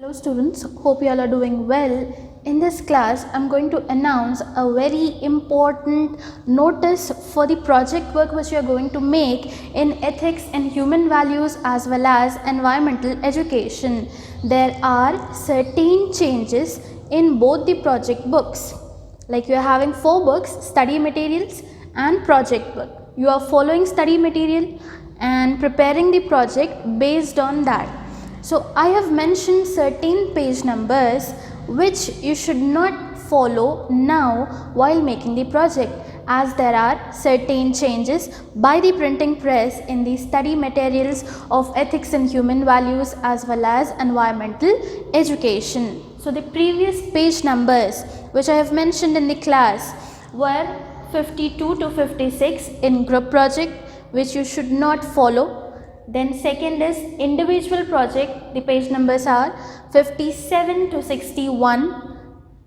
Hello students, hope you all are doing well. In this class, I'm going to announce a very important notice for the project work which you are going to make in ethics and human values as well as environmental education. There are certain changes in both the project books. Like you are having 4 books, study materials and project book. You are following study material and preparing the project based on that. So I have mentioned certain page numbers which you should not follow now while making the project, as there are certain changes by the printing press in the study materials of ethics and human values as well as environmental education. So the previous page numbers which I have mentioned in the class were 52 to 56 in group project, which you should not follow. Then second is individual project, the page numbers are 57 to 61,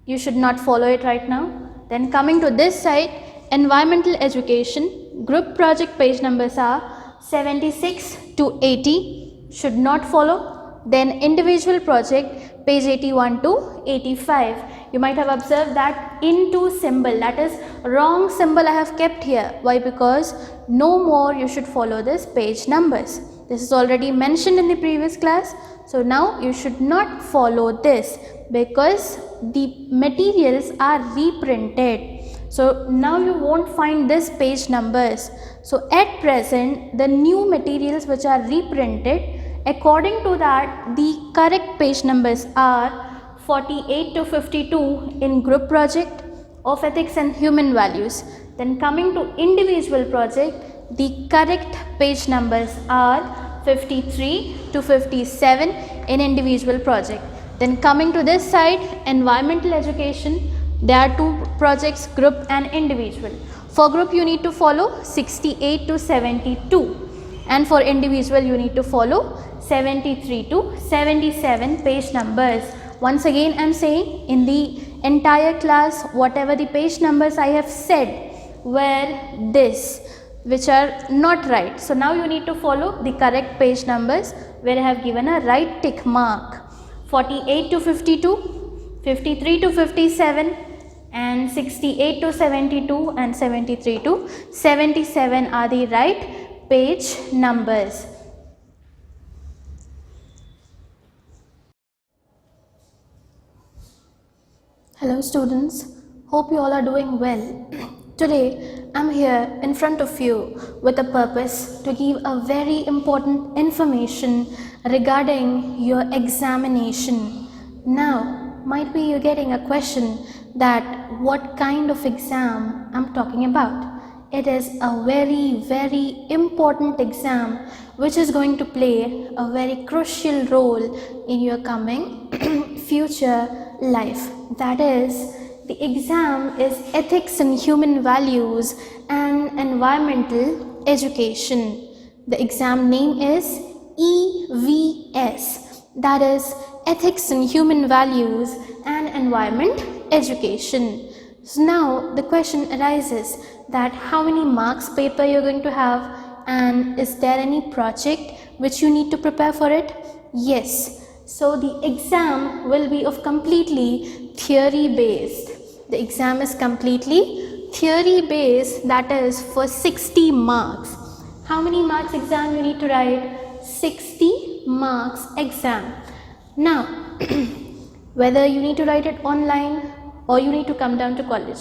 you should not follow it right now. Then coming to this side, environmental education, group project page numbers are 76 to 80, should not follow. Then individual project page 81 to 85. You might have observed that into symbol, that is wrong symbol I have kept here. Why? Because no more you should follow this page numbers. This is already mentioned in the previous class. So now you should not follow this because the materials are reprinted. So now you won't find this page numbers. So at present the new materials which are reprinted, according to that the correct page numbers are 48 to 52 in group project of ethics and human values. Then coming to individual project, the correct page numbers are 53 to 57 in individual project. Then coming to this side, environmental education, there are 2 projects, group and individual. For group you need to follow 68 to 72 and for individual you need to follow 73 to 77 page numbers. Once again I am saying, in the entire class whatever the page numbers I have said were this, which are not right. So now you need to follow the correct page numbers where I have given a right tick mark. 48 to 52, 53 to 57 and 68 to 72 and 73 to 77 are the right page numbers. Hello students, hope you all are doing well. Today I am here in front of you with a purpose to give a very important information regarding your examination. Now might be you getting a question that what kind of exam I am talking about. It is a very important exam which is going to play a very crucial role in your coming future life. That is, the exam is ethics and human values and environmental education. The exam name is EVS, that is ethics and human values and environment education. So now the question arises that how many marks paper you are going to have, and is there any project which you need to prepare for it? Yes. So the exam will be of completely theory based. The exam is completely theory based, that is for 60 marks. How many marks exam you need to write? 60 marks exam. Now whether you need to write it online or you need to come down to college,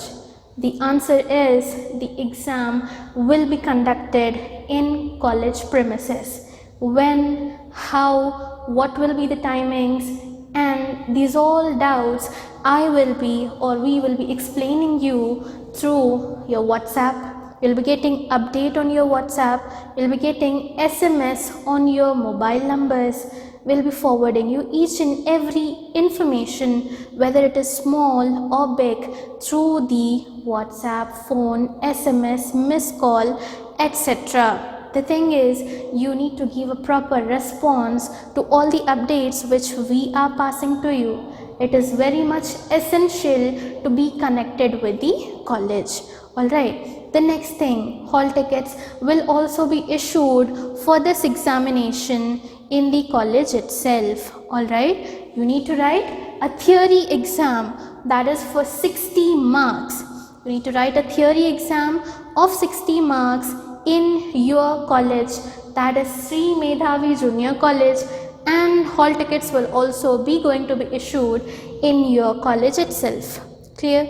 the answer is the exam will be conducted in college premises. When, how, what will be the timings, and these all doubts I will be or we will be explaining you through your WhatsApp. You'll be getting update on your WhatsApp, you'll be getting SMS on your mobile numbers. We'll be forwarding you each and every information, whether it is small or big, through the WhatsApp, phone, SMS, missed call, etc. The thing is, you need to give a proper response to all the updates which we are passing to you. It is very much essential to be connected with the college. Alright, the next thing, hall tickets will also be issued for this examination in the college itself. Alright, you need to write a theory exam that is for 60 marks. You need to write a theory exam of 60 marks in your college, that is Sri Medhavi Junior College, and hall tickets will also be going to be issued in your college itself. Clear?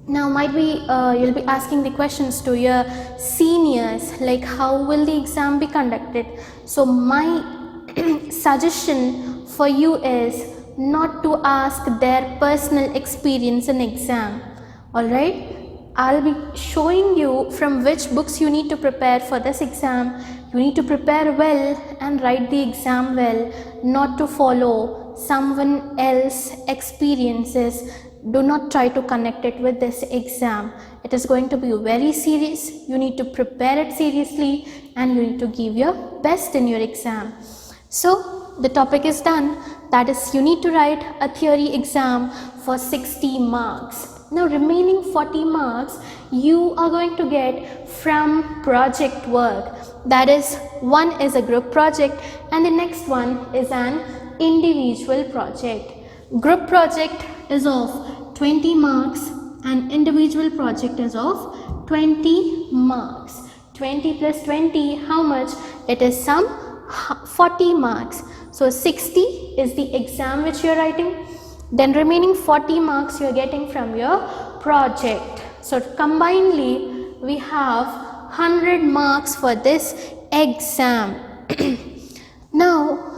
Now might be you'll be asking the questions to your seniors, like how will the exam be conducted. So my suggestion for you is not to ask their personal experience in exam. Alright, I'll be showing you from which books you need to prepare for this exam. You need to prepare well and write the exam well, not to follow someone else's experiences. Do not try to connect it with this exam. It is going to be very serious. You need to prepare it seriously and you need to give your best in your exam. So the topic is done. That is, you need to write a theory exam for 60 marks. Now remaining 40 marks you are going to get from project work. That is, one is a group project and the next one is an individual project. Group project is of 20 marks and individual project is of 20 marks. 20 plus 20, how much? It is some 40 marks. So 60 is the exam which you are writing. Then remaining 40 marks you are getting from your project. So combinedly we have 100 marks for this exam. Now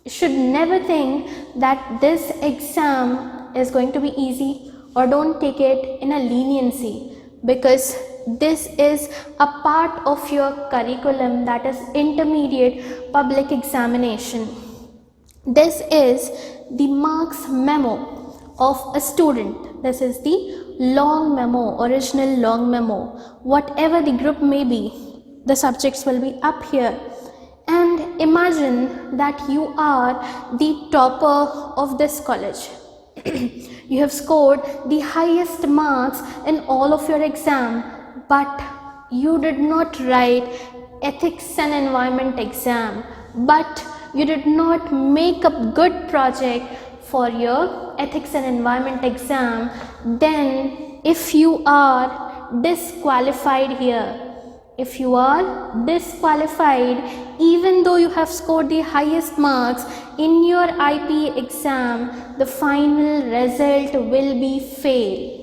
you should never think that this exam is going to be easy, or don't take it in a leniency, because this is a part of your curriculum, that is intermediate public examination. This is the marks memo of a student. This is the long memo, original long memo. Whatever the group may be, the subjects will be up here. And imagine that you are the topper of this college. You have scored the highest marks in all of your exam, but you did not write ethics and environment exam, but you did not make a good project for your ethics and environment exam. Then if you are disqualified here, if you are disqualified, even though you have scored the highest marks in your IP exam, the final result will be fail.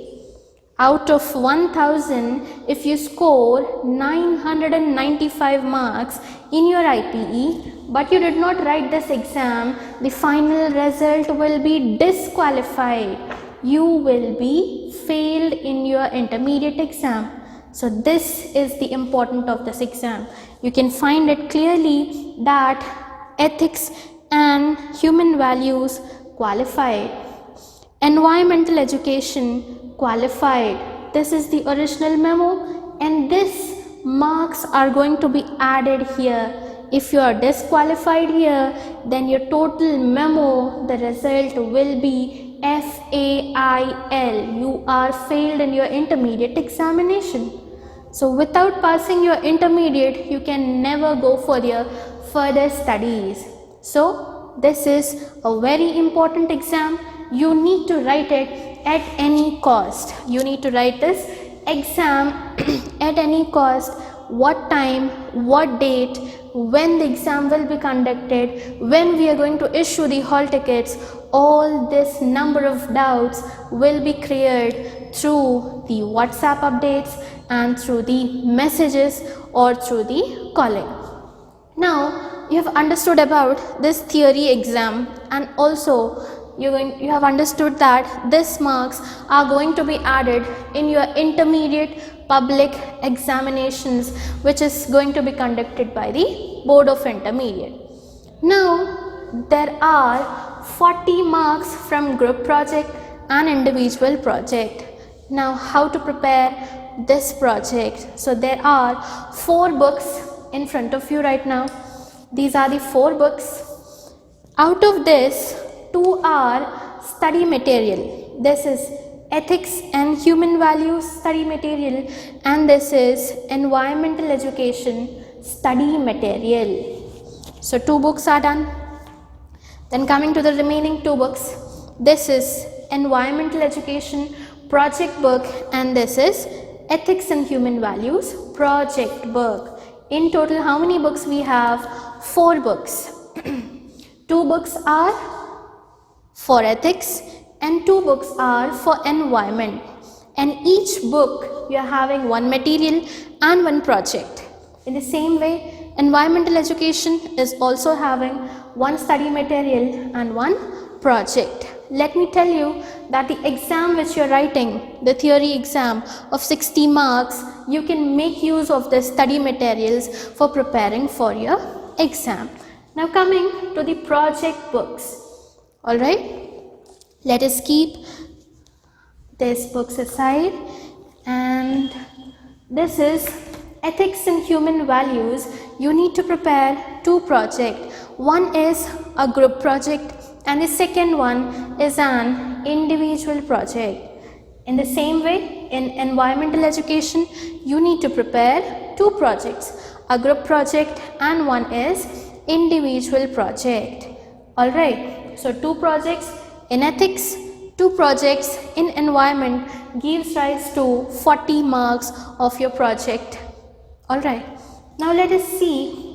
Out of 1000, if you score 995 marks in your IPE, but you did not write this exam, the final result will be disqualified. You will be failed in your intermediate exam. So this is the importance of this exam. You can find it clearly that ethics and human values qualified, environmental education qualified. This is the original memo, and this marks are going to be added here. If you are disqualified here, then your total memo, the result will be FAIL. You are failed in your intermediate examination. So without passing your intermediate, you can never go for your further studies. So this is a very important exam. You need to write it at any cost. You need to write this exam at any cost. What time, what date, when the exam will be conducted, when we are going to issue the hall tickets, all this number of doubts will be cleared through the WhatsApp updates and through the messages or through the calling. Now you have understood about this theory exam, and also you have understood that this marks are going to be added in your intermediate public examinations, which is going to be conducted by the Board of Intermediate. Now there are 40 marks from group project and individual project. Now how to prepare this project? So there are 4 books in front of you right now. These are the 4 books. Out of this, 2 are study material. This is ethics and human values study material, and this is environmental education study material. So 2 books are done. Then coming to the remaining 2 books, this is Environmental Education project book and this is Ethics and Human Values project book. In total, how many books we have? 4 books. 2 books are for ethics and 2 books are for environment. And each book you are having 1 material and 1 project. In the same way, environmental education is also having 1 study material and 1 project. Let me tell you that the exam which you are writing, the theory exam of 60 marks, you can make use of the study materials for preparing for your exam. Now coming to the project books. Alright, let us keep these books aside, and this is Ethics and Human Values. You need to prepare 2 projects. One is a group project and the second one is an individual project. In the same way, in environmental education, you need to prepare 2 projects, a group project and one is individual project. Alright, so 2 projects in ethics, 2 projects in environment gives rise to 40 marks of your project. Alright, now let us see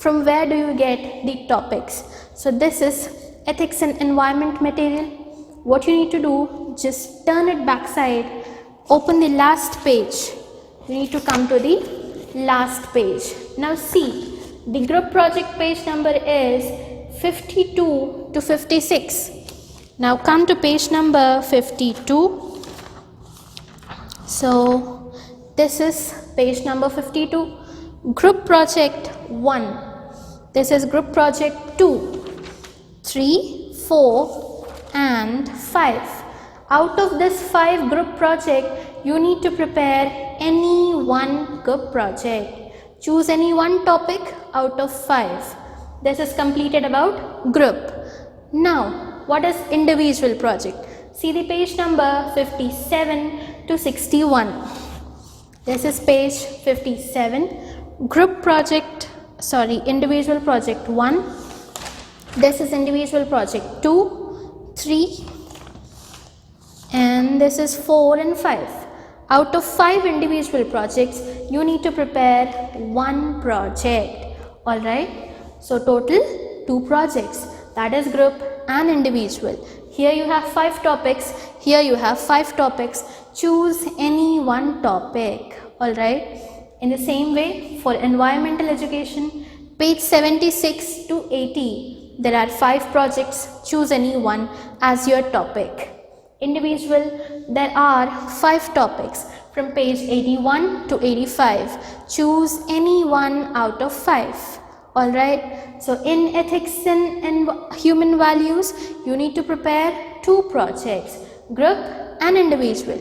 from where do you get the topics. So this is ethics and environment material. What you need to do, just turn it backside, open the last page. You need to come to the last page. Now see, the group project page number is 52 to 56. Now come to page number 52. So this is page number 52. Group project 1. This is group project 2, 3, 4 and 5. Out of this 5 group project, you need to prepare any one group project. Choose any one topic out of 5. This is completed about group. Now, what is individual project? See the page number 57 to 61. This is page 57. Group project, individual project 1. This is individual project 2, 3 and this is 4 and 5. Out of 5 individual projects, you need to prepare 1 project. Alright, so total 2 projects, that is group and individual. Here you have 5 topics, here you have 5 topics. Choose any one topic. Alright, in the same way, for environmental education, page 76 to 80, there are 5 projects. Choose any one as your topic. Individual, there are 5 topics from page 81 to 85. Choose any one out of 5. Alright, so in ethics and human values, you need to prepare 2 projects, group and individual.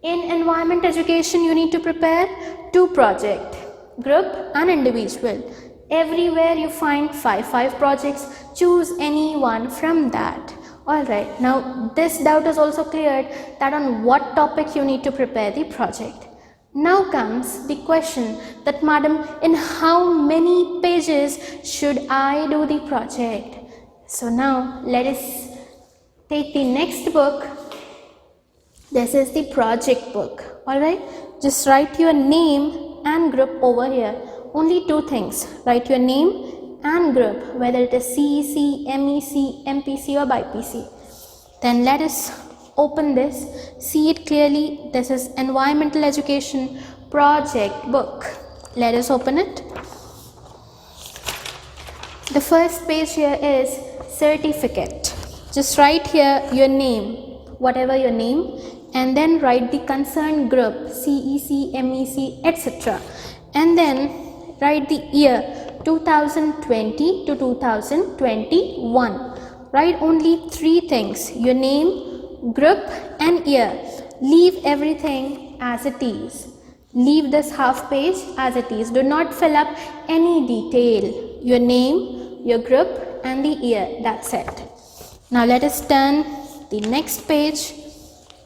In environment education, you need to prepare 2 projects, group and individual. Everywhere you find 5 projects, choose any one from that. Alright, now this doubt is also cleared that on what topic you need to prepare the project. Now comes the question that, madam, in how many pages should I do the project? So now let us take the next book. This is the project book. Alright, just write your name and group over here. Only 2 things. Write your name and group, whether it is CEC, MEC, MPC or BIPC. Then let us open this, see it clearly. This is environmental education project book. Let us open it. The first page here is certificate. Just write here your name, whatever your name, and then write the concerned group, CEC, MEC, etc. And then write the year 2020 to 2021. Write only 3 things, your name, group and year. Leave everything as it is. Leave this half page as it is. Do not fill up any detail. Your name, your group and the year. That's it. Now let us turn the next page.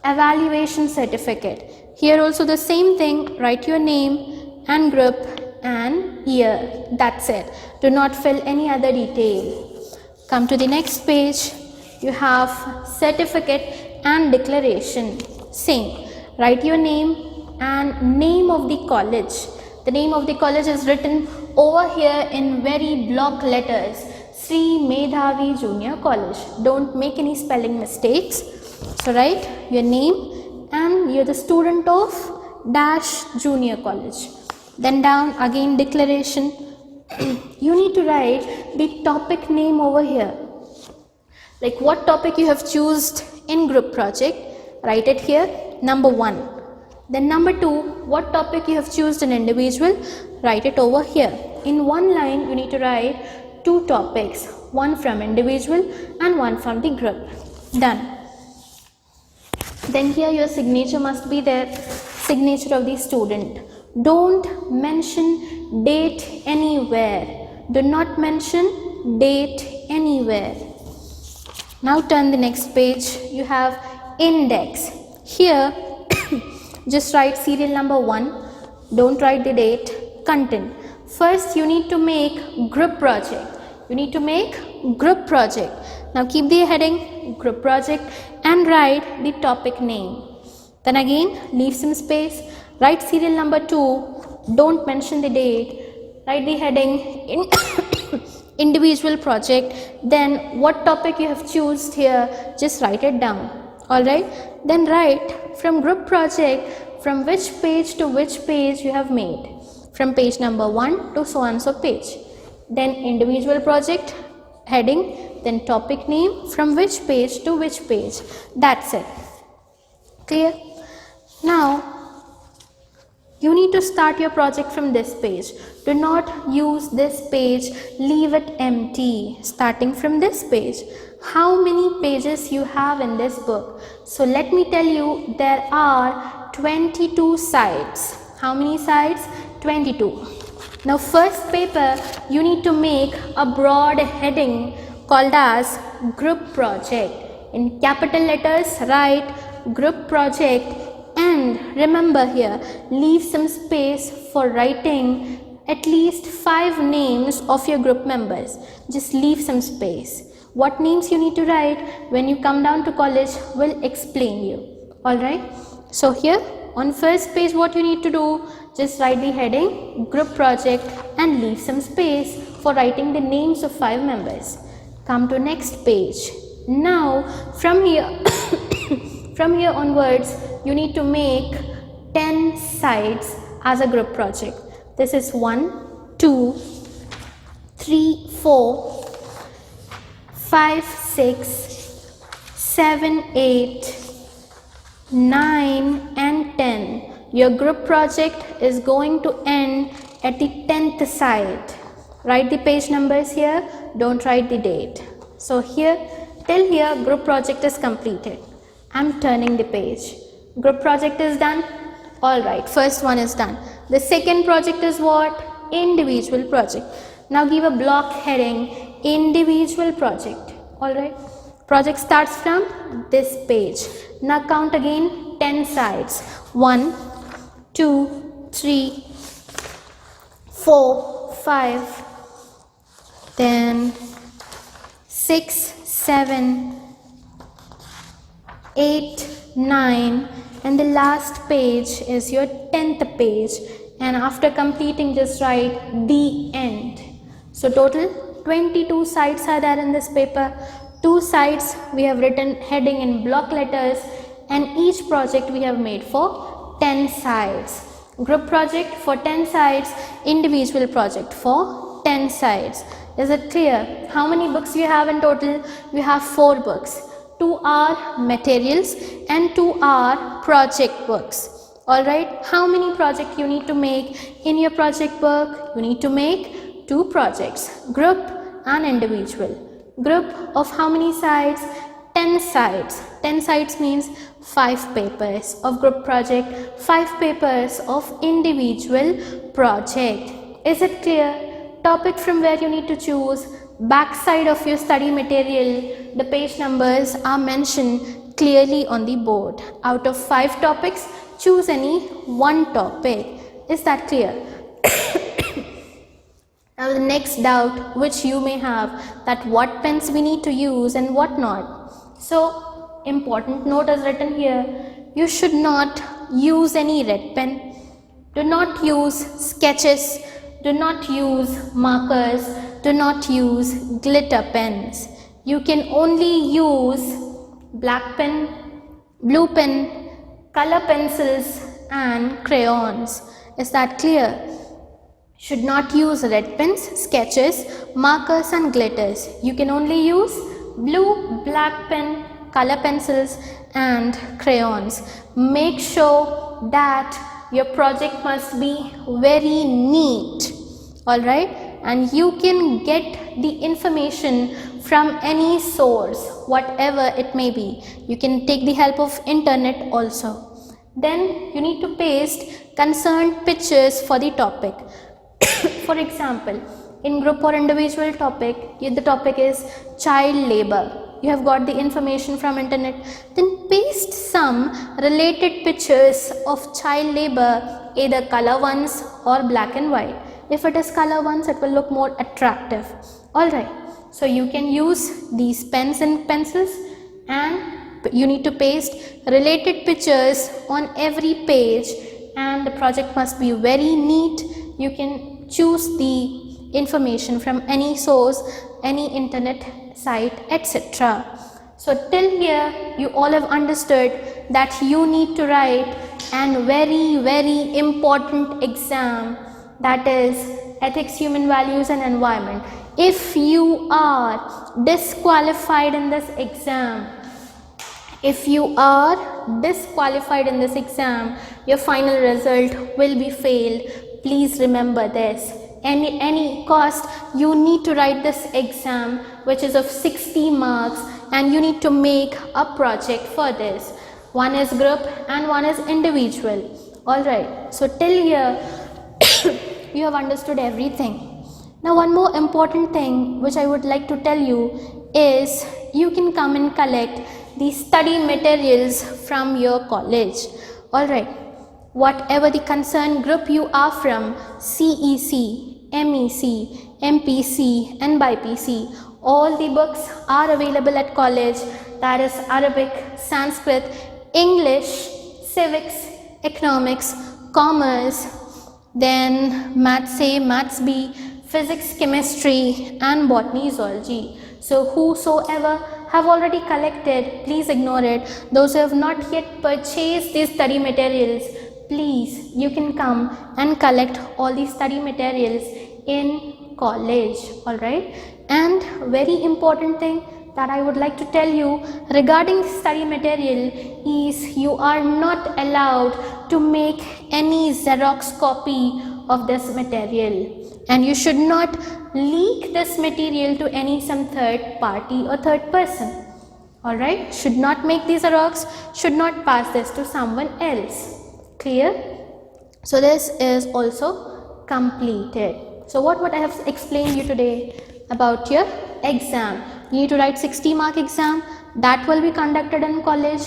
Evaluation certificate. Here also the same thing. Write your name and group and year. That's it. Do not fill any other detail. Come to the next page. You have certificate and declaration. Same. Write your name and name of the college. The name of the college is written over here in very block letters. Sri Medhavi Junior College. Don't make any spelling mistakes. So write your name and you're the student of dash junior college. Then down again declaration. You need to write the topic name over here. Like what topic you have chosen in group project. Write it here. Number 1. Then number 2, what topic you have chosen in individual. Write it over here. In one line you need to write 2 topics. One from individual and one from the group. Done. Then here your signature must be there. Signature of the student. Don't mention date anywhere. Do not mention date anywhere. Now turn the next page. You have index. Here just write serial number 1. Don't write the date. Content. First you need to make group project. You need to make group project. Now keep the heading group project and write the topic name. Then again leave some space. Write serial number 2. Don't mention the date. Write the heading in individual project. Then what topic you have chosen here, just write it down. Alright. Then write from group project from which page to which page you have made. From page number 1 to so and so page. Then individual project heading, then topic name, from which page to which page. That's it. Clear? Now you need to start your project from this page. Do not use this page, leave it empty. Starting from this page. How many pages you have in this book? So let me tell you, there are 22 sides. How many sides? 22. Now first paper you need to make a broad heading called as group project. In capital letters write group project. And remember here, leave some space for writing at least 5 names of your group members. Just leave some space. What names you need to write when you come down to college will explain you. Alright. So here on first page what you need to do, just write the heading group project and leave some space for writing the names of 5 members. Come to next page. Now from here from here onwards you need to make 10 sides as a group project. This is 1, 2, 3, 4, 5, 6, 7, 8, 9 and 10. Your group project is going to end at the 10th side. Write the page numbers here. Don't write the date. So here till here group project is completed. I'm turning the page. Group project is done. Alright, first one is done. The second project is what? Individual project. Now give a block heading individual project. Alright. Project starts from this page. Now count again 10 sides. 1, 2, 3, 4, 5, then 6, 7, 8, 9 and the last page is your 10th page, and after completing just write the end. So total 22 sides are there in this paper. 2 sides we have written heading in block letters and each project we have made for 10 sides. Group project for 10 sides, individual project for 10 sides. Is it clear? How many books you have in total? You have 4 books. 2 are materials and 2 are project works. Alright, how many projects you need to make in your project work? You need to make 2 projects, group and individual. Group of how many sides? 10 sides. 10 sides means 5 papers of group project, 5 papers of individual project. Is it clear? Topic from where you need to choose. Back side of your study material, the page numbers are mentioned clearly on the board. Out of 5 topics, choose any 1 topic. Is that clear? Now the next doubt which you may have, that what pens we need to use and what not. So important note is written here, you should not use any red pen, do not use sketches, do not use markers, do not use glitter pens. You can only use black pen, blue pen, color pencils and crayons. Is that clear? Should not use red pens, sketches, markers and glitters. You can only use blue, black pen, color pencils and crayons. Make sure that your project must be very neat, alright, and you can get the information from any source, whatever it may be. You can take the help of internet also. Then you need to paste concerned pictures for the topic. For example, in group or individual topic, the topic is child labor. You have got the information from internet, then paste some related pictures of child labor, either color ones or black and white. If it is color ones, it will look more attractive. Alright, so you can use these pens and pencils, and you need to paste related pictures on every page, and the project must be very neat. You can choose the information from any source, any internet site, etc. So till here you all have understood that you need to write an very important exam, that is ethics, human values and environment. If you are disqualified in this exam, your final result will be failed. Please remember this. Any cost, you need to write this exam, which is of 60 marks, and you need to make a project for this. One is group and one is individual. Alright, so till here you have understood everything. Now one more important thing which I would like to tell you is, you can come and collect the study materials from your college. Alright, whatever the concerned group you are from, CEC, MEC, MPC and BIPC, all the books are available at college, that is Arabic, Sanskrit, English, civics, economics, commerce, then maths A, maths B, physics, chemistry and botany, zoology. So whosoever have already collected, please ignore it. Those who have not yet purchased these study materials, please, you can come and collect all these study materials in college. Alright, and very important thing that I would like to tell you regarding study material is, you are not allowed to make any Xerox copy of this material, and you should not leak this material to some third party or third person. Alright, should not make these Xerox, should not pass this to someone else. Clear? So this is also completed. So what I have explained you today about your exam. You need to write 60-mark exam, that will be conducted in college,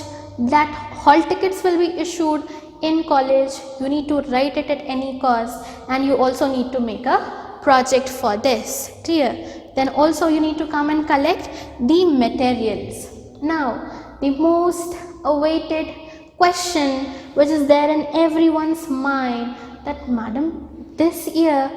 that hall tickets will be issued in college. You need to write it at any cost, and you also need to make a project for this. Clear? Then also you need to come and collect the materials. Now the most awaited question which is there in everyone's mind, that madam, this year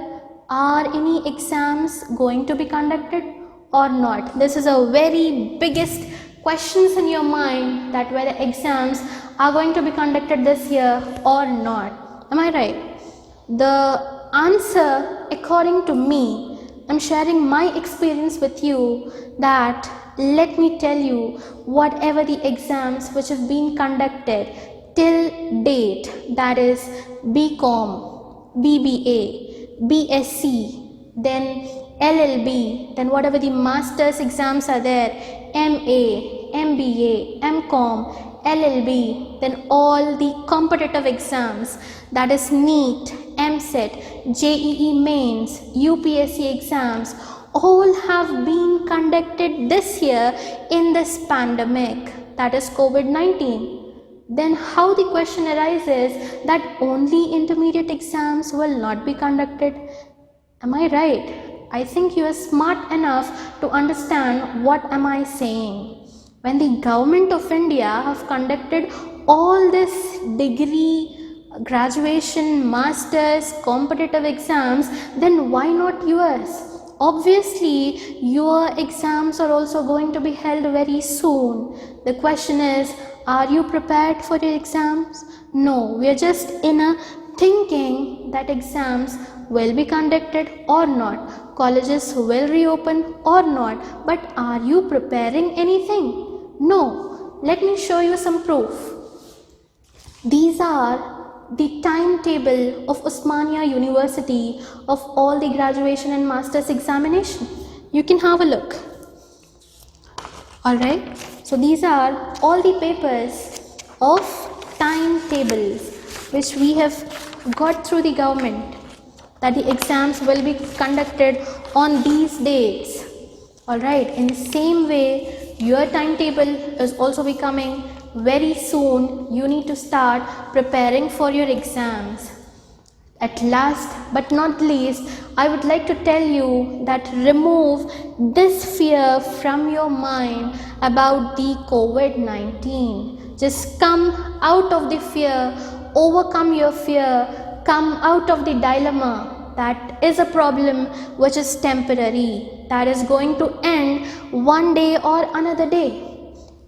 are any exams going to be conducted or not? This is a very biggest questions in your mind, that whether exams are going to be conducted this year or not. Am I right? The answer, according to me, I'm sharing my experience with you, that let me tell you, whatever the exams which have been conducted till date, that is BCom, BBA, BSc, then LLB, then whatever the master's exams are there, MA, MBA, MCom, LLB, then all the competitive exams, that is NEET, MSET, JEE mains, UPSC exams, all have been conducted this year in this pandemic, that is COVID-19. Then how the question arises that only intermediate exams will not be conducted? Am I right? I think you are smart enough to understand what am I saying. When the government of India have conducted all this degree, graduation, masters, competitive exams, then why not yours? Obviously, your exams are also going to be held very soon. The question is, are you prepared for your exams? No, we are just in a thinking that exams will be conducted or not, colleges will reopen or not, but are you preparing anything? No. Let me show you some proof. These are the timetable of Osmania University of all the graduation and master's examination. You can have a look. Alright, so these are all the papers of timetables which we have got through the government, that the exams will be conducted on these dates. Alright, in the same way, your timetable is also becoming very soon. You need to start preparing for your exams. At last but not least, I would like to tell you that remove this fear from your mind about the COVID-19. Just come out of the fear, overcome your fear, come out of the dilemma. That is a problem which is temporary, that is going to end one day or another day.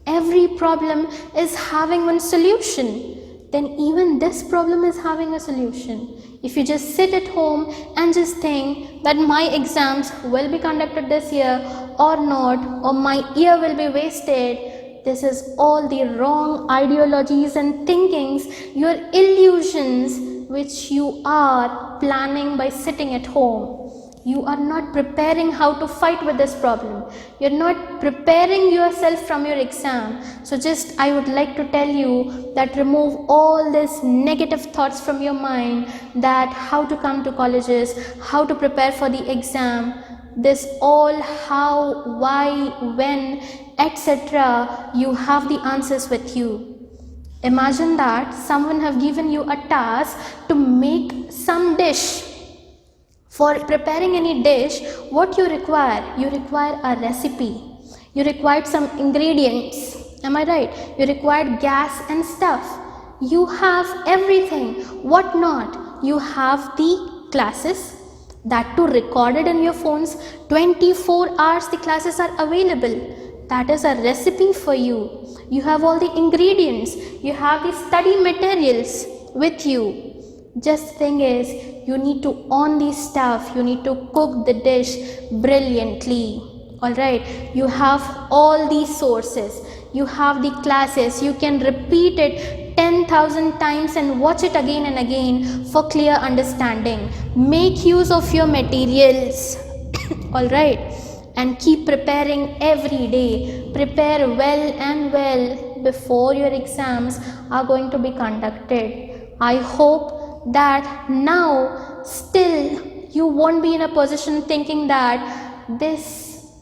Every problem is having one solution. Then even this problem is having a solution. If you just sit at home and just think that my exams will be conducted this year or not, or my year will be wasted, this is all the wrong ideologies and thinkings, your illusions which you are planning by sitting at home. You are not preparing how to fight with this problem. You're not preparing yourself from your exam. So just I would like to tell you that remove all these negative thoughts from your mind, that how to come to colleges, how to prepare for the exam, this all how, why, when, etc. You have the answers with you. Imagine that someone have given you a task to make some dish. For preparing any dish, what you require? You require a recipe. You require some ingredients. Am I right? You require gas and stuff. You have everything. What not? You have the classes, that too recorded in your phones. 24 hours the classes are available. That is a recipe for you. You have all the ingredients. You have the study materials with you. Just thing is, you need to own the stuff, you need to cook the dish brilliantly. Alright, you have all these sources, you have the classes, you can repeat it 10,000 times and watch it again and again for clear understanding. Make use of your materials. Alright, and keep preparing every day. Prepare well and well before your exams are going to be conducted. I hope that now still you won't be in a position thinking that this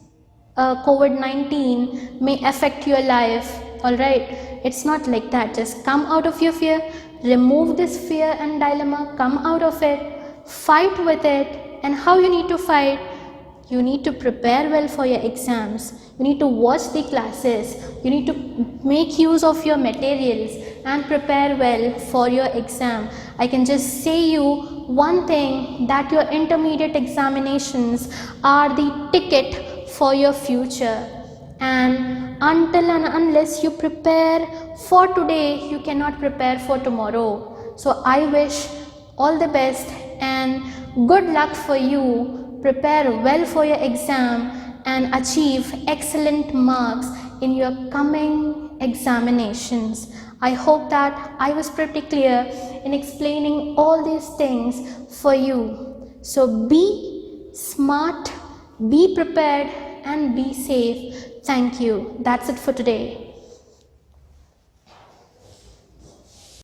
COVID-19 may affect your life. Alright, it's not like that. Just come out of your fear, remove this fear and dilemma, come out of it, fight with it. And how you need to fight? You need to prepare well for your exams. You need to watch the classes. You need to make use of your materials and prepare well for your exam. I can just say you one thing, that your intermediate examinations are the ticket for your future. And until and unless you prepare for today, you cannot prepare for tomorrow. So I wish all the best and good luck for you. Prepare well for your exam and achieve excellent marks in your coming examinations. I hope that I was pretty clear in explaining all these things for you. So be smart, be prepared and be safe. Thank you. That's it for today.